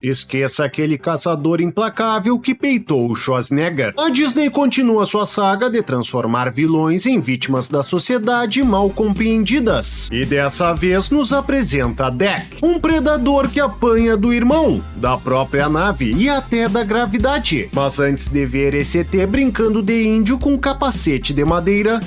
Esqueça aquele caçador implacável que peitou o Schwarzenegger. A Disney continua sua saga de transformar vilões em vítimas da sociedade mal compreendidas. E dessa vez nos apresenta Deck, um predador que apanha do irmão, da própria nave e até da gravidade. Mas antes de ver esse ET brincando de índio com capacete de madeira,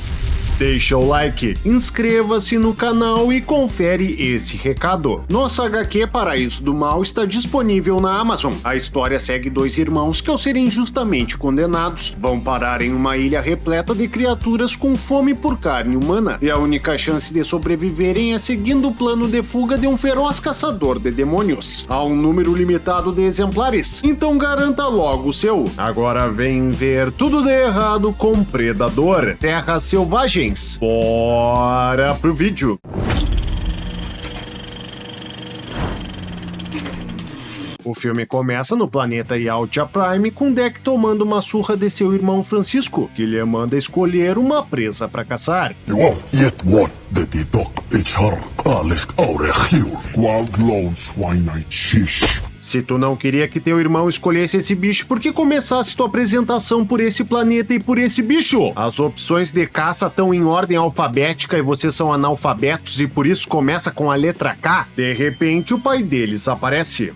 deixa o like, inscreva-se no canal e confere esse recado. Nossa HQ Paraíso do Mal está disponível na Amazon. A história segue dois irmãos que, ao serem injustamente condenados, vão parar em uma ilha repleta de criaturas com fome por carne humana. E a única chance de sobreviverem é seguindo o plano de fuga de um feroz caçador de demônios. Há um número limitado de exemplares, então garanta logo o seu. Agora vem ver tudo de errado com Predador, Terras Selvagens. Bora pro vídeo! O filme começa no planeta Yautja Prime com Deck tomando uma surra de seu irmão Francisco, que lhe manda escolher uma presa para caçar. Se tu não queria que teu irmão escolhesse esse bicho, por que começasse tua apresentação por esse planeta e por esse bicho? As opções de caça estão em ordem alfabética e vocês são analfabetos e por isso começa com a letra K? De repente, o pai deles aparece.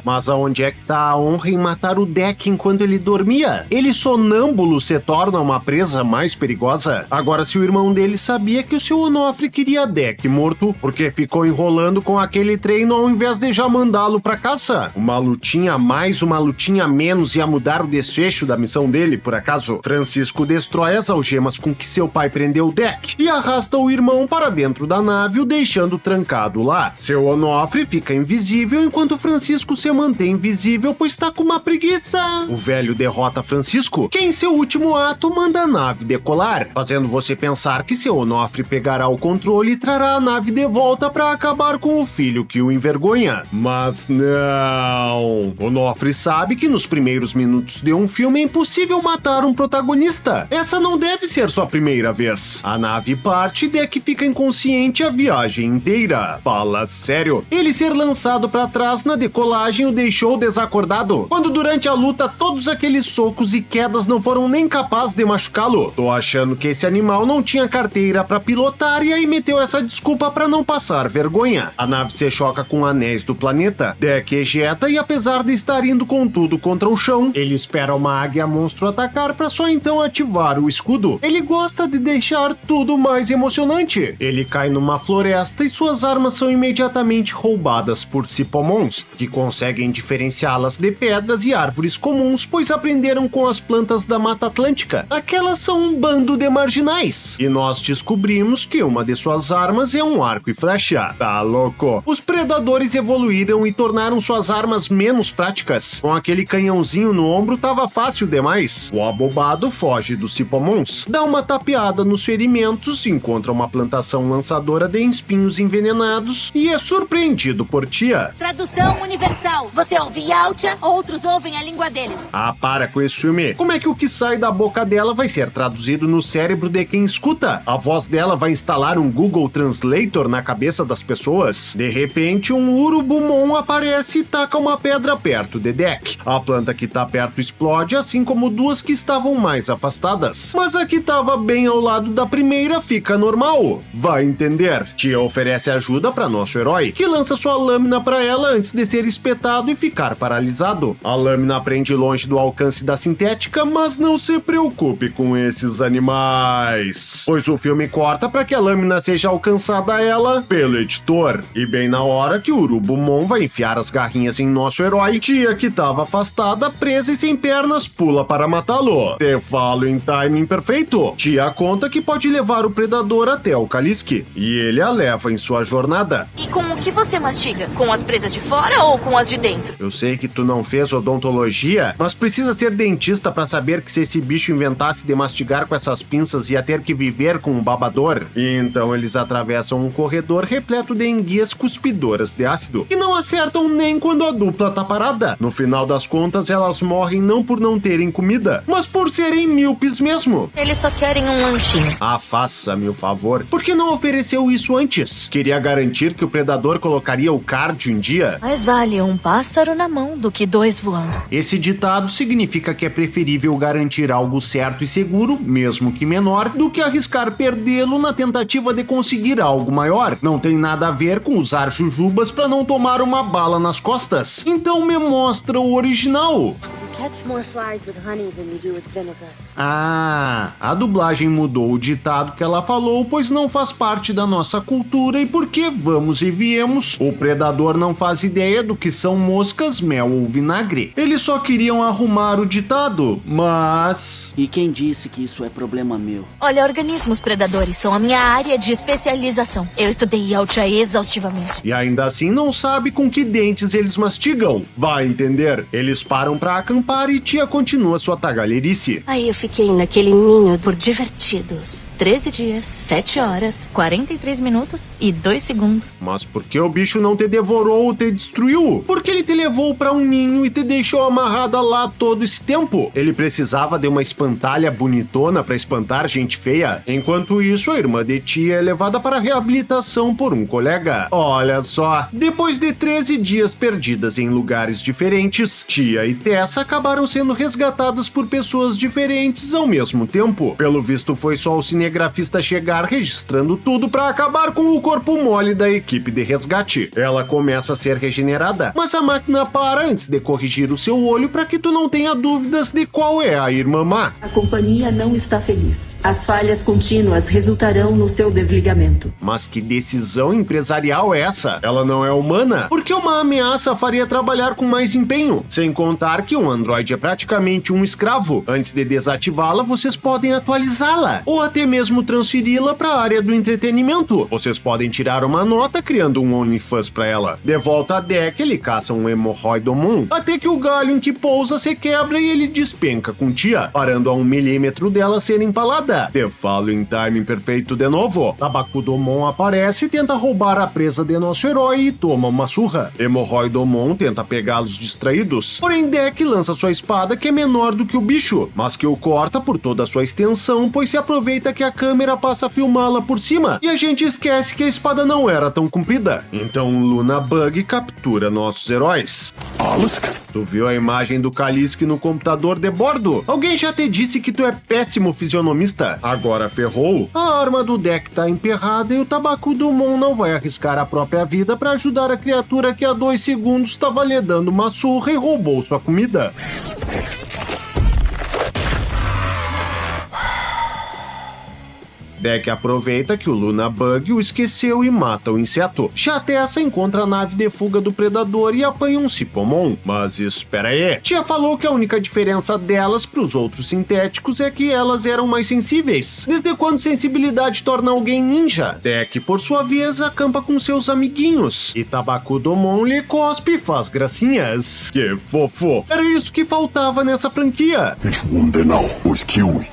Mas aonde é que tá a honra em matar o Deck enquanto ele dormia? Ele sonâmbulo se torna uma presa mais perigosa? Agora, se o irmão dele sabia que o seu Onofre queria Deck morto, porque ficou enrolando com aquele treino ao invés de já mandá-lo pra caça? Uma lutinha a mais, uma lutinha a menos ia mudar o desfecho da missão dele, por acaso? Francisco destrói as algemas com que seu pai prendeu o Deck e arrasta o irmão para dentro da nave, o deixando trancado lá. Seu Onofre fica invisível enquanto Francisco se mantém invisível, pois tá com uma preguiça. O velho derrota Francisco, que em seu último ato manda a nave decolar, fazendo você pensar que seu Onofre pegará o controle e trará a nave de volta para acabar com o filho que o envergonha. Mas não! Onofre sabe que nos primeiros minutos de um filme é impossível matar um protagonista. Essa não deve ser sua primeira vez. A nave parte e Deck fica inconsciente a viagem inteira. Fala sério. Ele ser lançado para trás na decolagem o deixou desacordado, quando durante a luta todos aqueles socos e quedas não foram nem capazes de machucá-lo. Tô achando que esse animal não tinha carteira para pilotar e aí meteu essa desculpa para não passar vergonha. A nave se choca com anéis do planeta, Deck ejeta e apesar de estar indo com tudo contra o chão, ele espera uma águia monstro atacar para só então ativar o escudo. Ele gosta de deixar tudo mais emocionante. Ele cai numa floresta e suas armas são imediatamente roubadas por Sipomons, que conseguem diferenciá-las de pedras e árvores comuns, pois aprenderam com as plantas da Mata Atlântica. Aquelas são um bando de marginais. E nós descobrimos que uma de suas armas é um arco e flecha. Tá louco? Os predadores evoluíram e tornaram suas armas menos práticas. Com aquele canhãozinho no ombro tava fácil demais. O abobado foge dos Sipomons, dá uma tapeada nos ferimentos, encontra uma plantação lançadora de espinhos envenenados e é surpreendido por Tia. Tradução universal. Você ouve Yautja, outros ouvem a língua deles. Ah, para com esse filme. Como é que o que sai da boca dela vai ser traduzido no cérebro de quem escuta? A voz dela vai instalar um Google Translator na cabeça das pessoas? De repente, um urubumon aparece e taca uma pedra perto de Deck. A planta que tá perto explode, assim como duas que estavam mais afastadas. Mas a que tava bem ao lado da primeira fica normal. Vai entender. Tia oferece ajuda para nosso herói, que lança sua lâmina para ela antes de ser espetado e ficar paralisado. A lâmina prende longe do alcance da sintética, mas não se preocupe com esses animais, pois o filme corta para que a lâmina seja alcançada a ela pelo editor. E bem na hora que o urubumon vai enfiar as garrinhas em nosso herói, Tia, que estava afastada, presa e sem pernas, pula para matá-lo. Te falo em timing perfeito. Tia conta que pode levar o predador até o Kalisk, e ele a leva em sua jornada. E com o que você mastiga? Com as presas as de fora ou com as de dentro? Eu sei que tu não fez odontologia, mas precisa ser dentista pra saber que se esse bicho inventasse de mastigar com essas pinças ia ter que viver com um babador. E então eles atravessam um corredor repleto de enguias cuspidoras de ácido e não acertam nem quando a dupla tá parada. No final das contas, elas morrem não por não terem comida, mas por serem míopes mesmo. Eles só querem um lanchinho. Ah, faça-me o favor. Por que não ofereceu isso antes? Queria garantir que o predador colocaria o cardio em dia? Mais vale um pássaro na mão do que dois voando. Esse ditado significa que é preferível garantir algo certo e seguro, mesmo que menor, do que arriscar perdê-lo na tentativa de conseguir algo maior. Não tem nada a ver com usar jujubas para não tomar uma bala nas costas. Então me mostra o original. Catch more flies with honey than you do with vinegar. Ah, a dublagem mudou o ditado que ela falou, pois não faz parte da nossa cultura e porque, vamos e viemos, o predador não faz ideia do que são moscas, mel ou vinagre. Eles só queriam arrumar o ditado, mas... E quem disse que isso é problema meu? Olha, organismos predadores são a minha área de especialização. Eu estudei Yautja exaustivamente. E ainda assim não sabe com que dentes eles mastigam. Vai entender. Eles param pra acampar e tia continua sua tagalherice. Aí eu fiquei naquele ninho por divertidos. 13 dias, 7 horas, 43 minutos e 2 segundos. Mas por que o bicho não te devorou ou te destruiu? Por que ele te levou pra um ninho e te deixou amarrada lá todo esse tempo? Ele precisava de uma espantalha bonitona pra espantar gente feia? Enquanto isso, a irmã de tia é levada para a reabilitação por um colega. Olha só, depois de 13 dias perdidas em lugares diferentes, tia e Tessa acabaram sendo resgatadas por pessoas diferentes ao mesmo tempo. Pelo visto, foi só o cinegrafista chegar registrando tudo pra acabar com o corpo mole da equipe de resgate. Ela começa a ser regenerada, mas a máquina para antes de corrigir o seu olho para que tu não tenha dúvidas de qual é a irmã má. A companhia não está feliz. As falhas contínuas resultarão no seu desligamento. Mas que decisão empresarial é essa? Ela não é humana? Porque uma ameaça faria trabalhar com mais empenho? Sem contar que um androide é praticamente um escravo. Antes de desativá-la, vocês podem atualizá-la ou até mesmo transferi-la para a área do entretenimento. Vocês podem tirar uma nota criando um OnlyFans para ela. De volta a Deck, ele caça um Hemorrhoidomon até que o galho em que pousa se quebra e ele despenca com tia, parando a 1 milímetro dela ser empalada. Te falo em timing perfeito de novo. Tabacudomon aparece e tenta roubar a presa de nosso herói e toma uma surra. Hemorrhoidomon tenta pegá-los distraídos, porém Deck lança sua espada que é menor do que o bicho, mas que o corta por toda a sua extensão, pois se aproveita que a câmera passa a filmá-la por cima e a gente esquece que a espada não era tão comprida. Então Luna Bug captura nossos heróis. Tu viu a imagem do Kalisk no computador de bordo? Alguém já te disse que tu é péssimo fisionomista? Agora ferrou. A arma do Deck tá emperrada e o Tabacudomon não vai arriscar a própria vida para ajudar a criatura que há 2 segundos estava lhe dando uma surra e roubou sua comida. Deck aproveita que o Luna Bug o esqueceu e mata o inseto. Já Tessa encontra a nave de fuga do predador e apanha um Cipomon. Mas espera aí, tia falou que a única diferença delas para os outros sintéticos é que elas eram mais sensíveis. Desde quando sensibilidade torna alguém ninja? Deck, por sua vez, acampa com seus amiguinhos. E Tabacudomon lhe cospe e faz gracinhas. Que fofo! Era isso que faltava nessa franquia.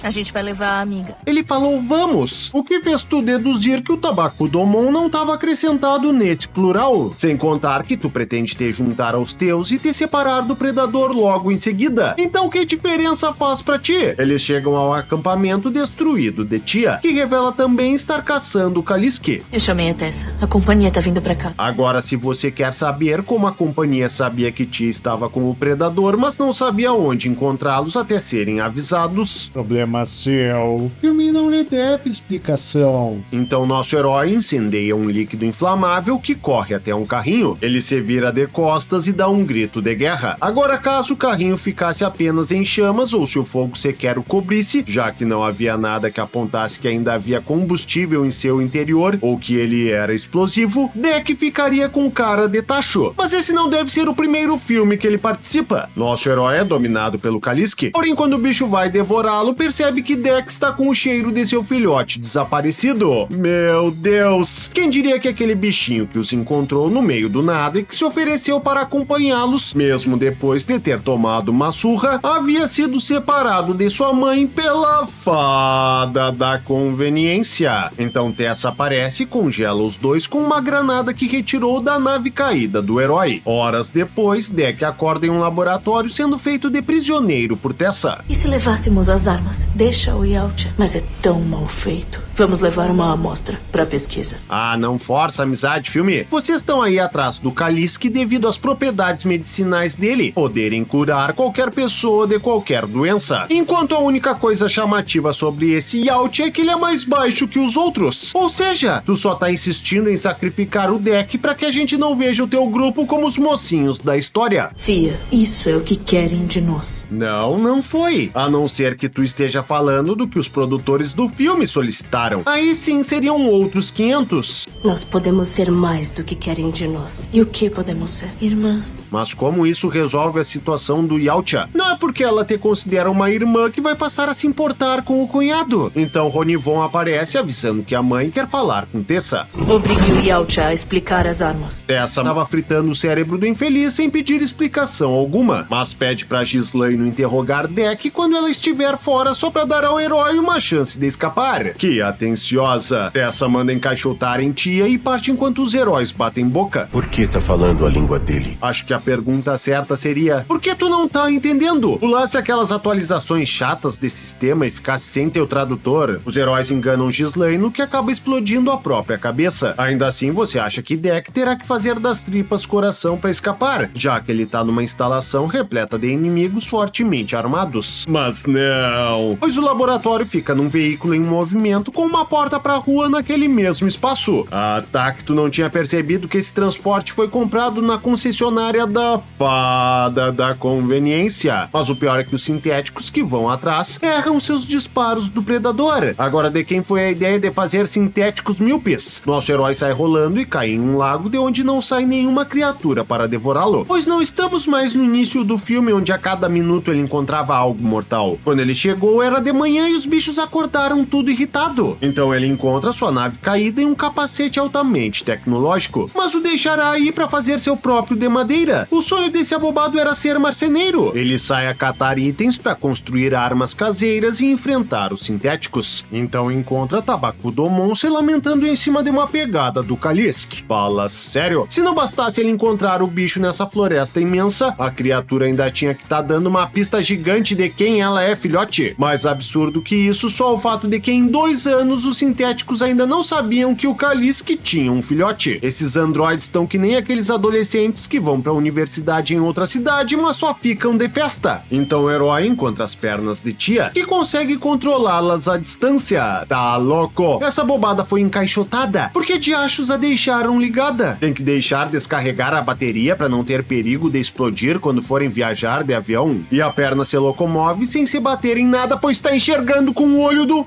A gente vai levar a amiga. Ele falou vamos, o que fez tu deduzir que o Tabacudomon não estava acrescentado nesse plural. Sem contar que tu pretende te juntar aos teus e te separar do predador logo em seguida. Então que diferença faz pra ti? Eles chegam ao acampamento destruído de tia, que revela também estar caçando o Kalisk. Eu chamei a Tessa. A companhia tá vindo pra cá. Agora, se você quer saber como a companhia sabia que tia estava com o predador, mas não sabia onde encontrá-los até serem avisados, Problema seu. O filme não lhe deve explicação. então nosso herói incendeia um líquido inflamável que corre até um carrinho. Ele se vira de costas e dá um grito de guerra. Agora, caso o carrinho ficasse apenas em chamas ou se o fogo sequer o cobrisse, já que não havia nada que apontasse que ainda havia combustível em seu interior ou que ele era explosivo, Deck ficaria com cara de tacho. Mas esse não deve ser o primeiro filme que ele participa. Nosso herói é dominado pelo Kalisk, porém quando o bicho vai devorá-lo, percebe que Deck está com o cheiro de seu filhote simplesmente desaparecido. Meu Deus! Quem diria que aquele bichinho que os encontrou no meio do nada e que se ofereceu para acompanhá-los, mesmo depois de ter tomado uma surra, havia sido separado de sua mãe pela fada da conveniência. Então Tessa aparece e congela os dois com uma granada que retirou da nave caída do herói. Horas depois, Deck acorda em um laboratório sendo feito de prisioneiro por Tessa. E se levássemos as armas? Deixa o Yautja. Mas é tão mal feito. Vamos levar uma amostra para pesquisa. Ah, não força a amizade, filme. Vocês estão aí atrás do Kalisk devido às propriedades medicinais dele poderem curar qualquer pessoa de qualquer doença. Enquanto a única coisa chamativa sobre esse Yautja é que ele é mais baixo que os outros. Ou seja, tu só tá insistindo em sacrificar o Deck para que a gente não veja o teu grupo como os mocinhos da história. Fia, isso é o que querem de nós. Não foi. A não ser que tu esteja falando do que os produtores do filme solicitaram. Aí sim seriam outros 500. Nós podemos ser mais do que querem de nós. E o que podemos ser? Irmãs. Mas como isso resolve a situação do Yautja? Não é porque ela te considera uma irmã que vai passar a se importar com o cunhado. Então Ronivon aparece avisando que a mãe quer falar com Tessa. Obrigue o Yautja a explicar as armas. Tessa estava fritando o cérebro do infeliz sem pedir explicação alguma, mas pede pra Ghislaine interrogar Deck quando ela estiver fora só pra dar ao herói uma chance de escapar. Que atenciosa! Tessa manda encaixotar em Tia e parte enquanto os heróis batem boca. Por que tá falando a língua dele? Acho que a pergunta certa seria: por que tu não tá entendendo? Pulasse aquelas atualizações chatas desse sistema e ficasse sem teu tradutor. Os heróis enganam Ghislaine, o que acaba explodindo a própria cabeça. Ainda assim, você acha que Deck terá que fazer das tripas coração pra escapar, já que ele tá numa instalação repleta de inimigos fortemente armados. Mas não, pois o laboratório fica num veículo em movimento com uma porta pra rua naquele mesmo espaço. Ah, tá, que tu não tinha percebido que esse transporte foi comprado na concessionária da fada da conveniência. Mas o pior é que os sintéticos que vão atrás erram seus disparos do predador. Agora, de quem foi a ideia de fazer sintéticos míopes? Nosso herói sai rolando e cai em um lago de onde não sai nenhuma criatura para devorá-lo. Pois não estamos mais no início do filme, onde a cada minuto ele encontrava algo mortal. Quando ele chegou, era de manhã e os bichos acordaram tudo irritado. Então ele encontra sua nave caída em um capacete altamente tecnológico, mas o deixará aí para fazer seu próprio de madeira. O sonho desse abobado era ser marceneiro. Ele sai a catar itens para construir armas caseiras e enfrentar os sintéticos. Então encontra Tabakudomon se lamentando em cima de uma pegada do Kalisk. Fala sério? Se não bastasse ele encontrar o bicho nessa floresta imensa, a criatura ainda tinha que estar dando uma pista gigante de quem ela é, filhote. Mais absurdo que isso, só o fato de que em 2 anos os sintéticos ainda não sabiam que o Kalisk tinha um filhote. Esses androides estão que nem aqueles adolescentes que vão pra universidade em outra cidade, mas só ficam de festa. Então o herói encontra as pernas de Tia, que consegue controlá-las à distância. Tá louco? Essa bobada foi encaixotada. Por que diachos a deixaram ligada? Tem que deixar descarregar a bateria para não ter perigo de explodir quando forem viajar de avião. E a perna se locomove sem se bater em nada, pois está enxergando com o olho do...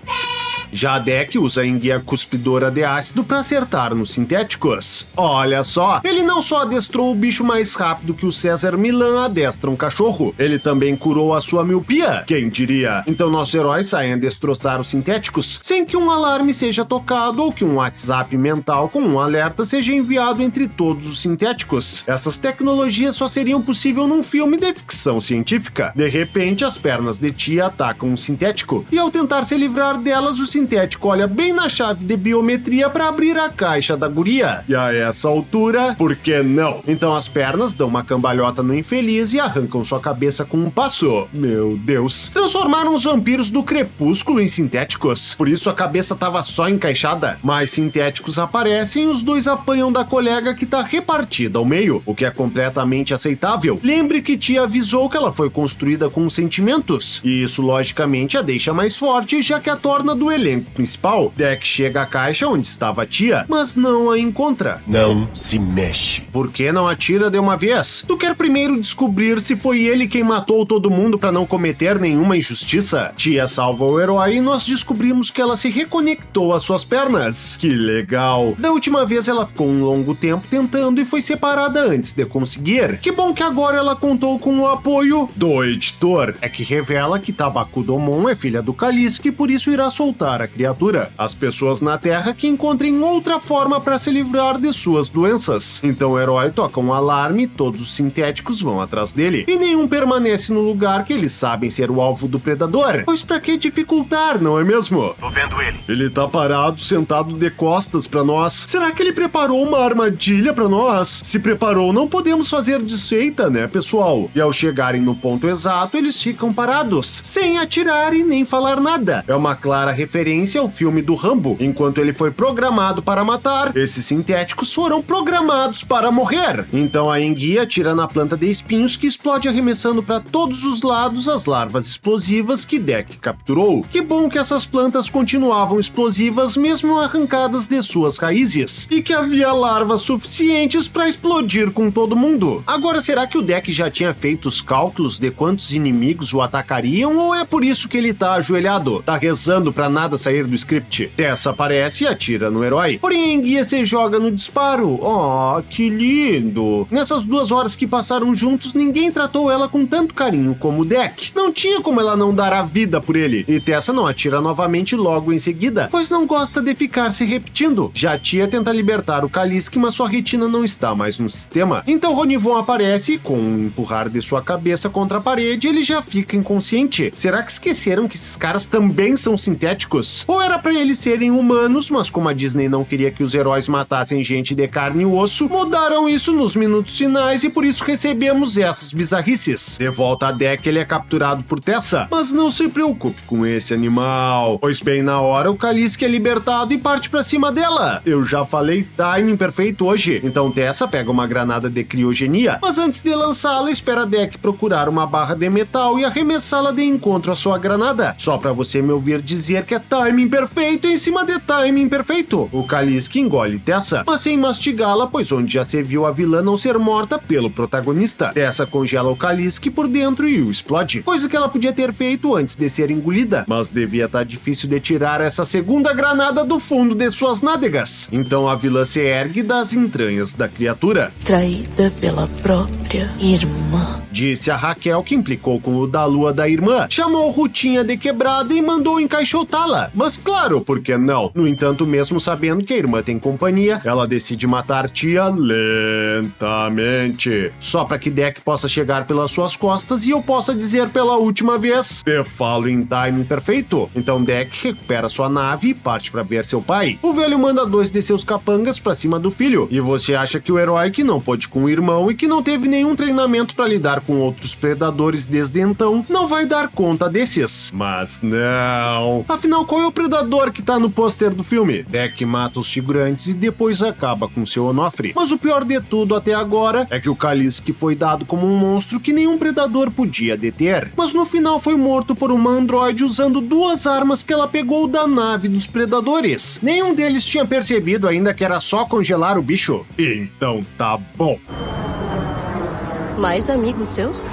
Já Deck usa a enguia cuspidora de ácido para acertar nos sintéticos. Olha só, ele não só adestrou o bicho mais rápido que o César Milan adestra um cachorro, ele também curou a sua miopia, quem diria? Então nossos heróis saem a destroçar os sintéticos sem que um alarme seja tocado ou que um WhatsApp mental com um alerta seja enviado entre todos os sintéticos. Essas tecnologias só seriam possíveis num filme de ficção científica. De repente, as pernas de Tia atacam um sintético e ao tentar se livrar delas, o sintético olha bem na chave de biometria para abrir a caixa da guria. E a essa altura, por que não? Então as pernas dão uma cambalhota no infeliz e arrancam sua cabeça com um passo. Meu Deus. Transformaram os vampiros do crepúsculo em sintéticos. Por isso a cabeça tava só encaixada. Mais sintéticos aparecem e os dois apanham da colega que tá repartida ao meio, o que é completamente aceitável. Lembre que Tia avisou que ela foi construída com sentimentos. E isso logicamente a deixa mais forte, já que a torna do elenco principal. Deck chega à caixa onde estava a Tia, mas não a encontra. Não se mexe. Por que não atira de uma vez? Tu quer primeiro descobrir se foi ele quem matou todo mundo para não cometer nenhuma injustiça? Tia salva o herói e nós descobrimos que ela se reconectou às suas pernas. Que legal! Da última vez ela ficou um longo tempo tentando e foi separada antes de conseguir. Que bom que agora ela contou com o apoio do editor. É que revela que Tabakudomon é filha do Kalisk e por isso irá soltar para a criatura, as pessoas na Terra que encontrem outra forma para se livrar de suas doenças. Então o herói toca um alarme e todos os sintéticos vão atrás dele. E nenhum permanece no lugar que eles sabem ser o alvo do predador. Pois pra que dificultar, não é mesmo? Tô vendo ele. Ele tá parado, sentado de costas pra nós. Será que ele preparou uma armadilha pra nós? Se preparou, não podemos fazer desfeita, né, pessoal? E ao chegarem no ponto exato, eles ficam parados, sem atirar e nem falar nada. É uma clara referência ao filme do Rambo. Enquanto ele foi programado para matar, esses sintéticos foram programados para morrer. Então a enguia atira na planta de espinhos que explode arremessando para todos os lados as larvas explosivas que Deck capturou. Que bom que essas plantas continuavam explosivas mesmo arrancadas de suas raízes, e que havia larvas suficientes para explodir com todo mundo. Agora, será que o Deck já tinha feito os cálculos de quantos inimigos o atacariam, ou é por isso que ele tá ajoelhado, tá rezando pra nada sair do script? Tessa aparece e atira no herói, porém a enguia se joga no disparo. Oh, que lindo! Nessas 2 horas que passaram juntos, ninguém tratou ela com tanto carinho como o Deck. Não tinha como ela não dar a vida por ele, e Tessa não atira novamente logo em seguida, pois não gosta de ficar se repetindo. Já Tia tenta libertar o Kalisk, mas sua retina não está mais no sistema. Então Ronivon aparece e, com um empurrar de sua cabeça contra a parede, ele já fica inconsciente. Será que esqueceram que esses caras também são sintéticos? Ou era pra eles serem humanos, mas como a Disney não queria que os heróis matassem gente de carne e osso, mudaram isso nos minutos finais e por isso recebemos essas bizarrices. De volta a Deck, ele é capturado por Tessa, mas não se preocupe com esse animal, pois bem na hora o Kalisk é libertado e parte pra cima dela. Eu já falei timing perfeito hoje. Então Tessa pega uma granada de criogenia, mas antes de lançá-la, espera Deck procurar uma barra de metal e arremessá-la de encontro à sua granada. Só pra você me ouvir dizer que é timing perfeito em cima de timing perfeito. O Kalisk engole Tessa, mas sem mastigá-la, pois onde já se viu a vilã não ser morta pelo protagonista. Tessa congela o Kalisk por dentro e o explode, coisa que ela podia ter feito antes de ser engolida, mas devia estar difícil de tirar essa segunda granada do fundo de suas nádegas. Então a vilã se ergue das entranhas da criatura. Traída pela própria irmã. Disse a Raquel, que implicou com o da lua da irmã, chamou Rutinha de quebrada e mandou encaixotá-la. Mas claro, por que não? No entanto, mesmo sabendo que a irmã tem companhia, ela decide matar Tia lentamente, só para que Deck possa chegar pelas suas costas e eu possa dizer pela última vez: te falo em timing perfeito. Então Deck recupera sua nave e parte para ver seu pai. O velho manda 2 de seus capangas para cima do filho. E você acha que o herói, que não pôde com o irmão e que não teve nenhum treinamento para lidar com outros predadores desde então, não vai dar conta desses? Mas não. Afinal, qual é o predador que tá no pôster do filme? Deck mata os figurantes e depois acaba com seu Onofre. Mas o pior de tudo até agora é que o Kalisk foi dado como um monstro que nenhum predador podia deter. Mas no final foi morto por uma androide usando 2 armas que ela pegou da nave dos predadores. Nenhum deles tinha percebido ainda que era só congelar o bicho. Então tá bom. Mais amigos seus?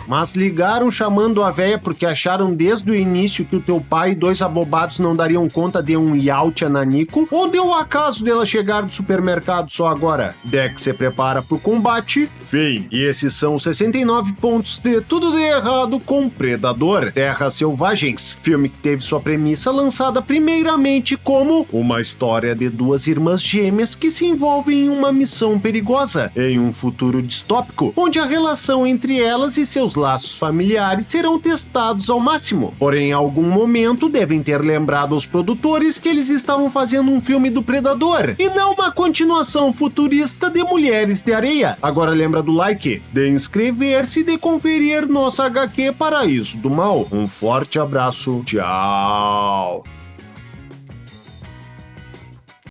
Mas ligaram chamando a véia porque acharam desde o início que o teu pai e 2 abobados não dariam conta de um Yautja nanico? Ou deu o acaso dela chegar do supermercado só agora? Deck se prepara pro combate. Fim. E esses são os 69 pontos de Tudo de Errado com Predador: Terras Selvagens, filme que teve sua premissa lançada primeiramente como uma história de 2 irmãs gêmeas que se envolvem em uma missão perigosa em um futuro distópico, onde a relação entre elas e seus laços familiares serão testados ao máximo. Porém, em algum momento devem ter lembrado aos produtores que eles estavam fazendo um filme do Predador e não uma continuação futurista de Mulheres de Areia. Agora lembra do like, de inscrever-se e de conferir nossa HQ Paraíso do Mal. Um forte abraço, tchau!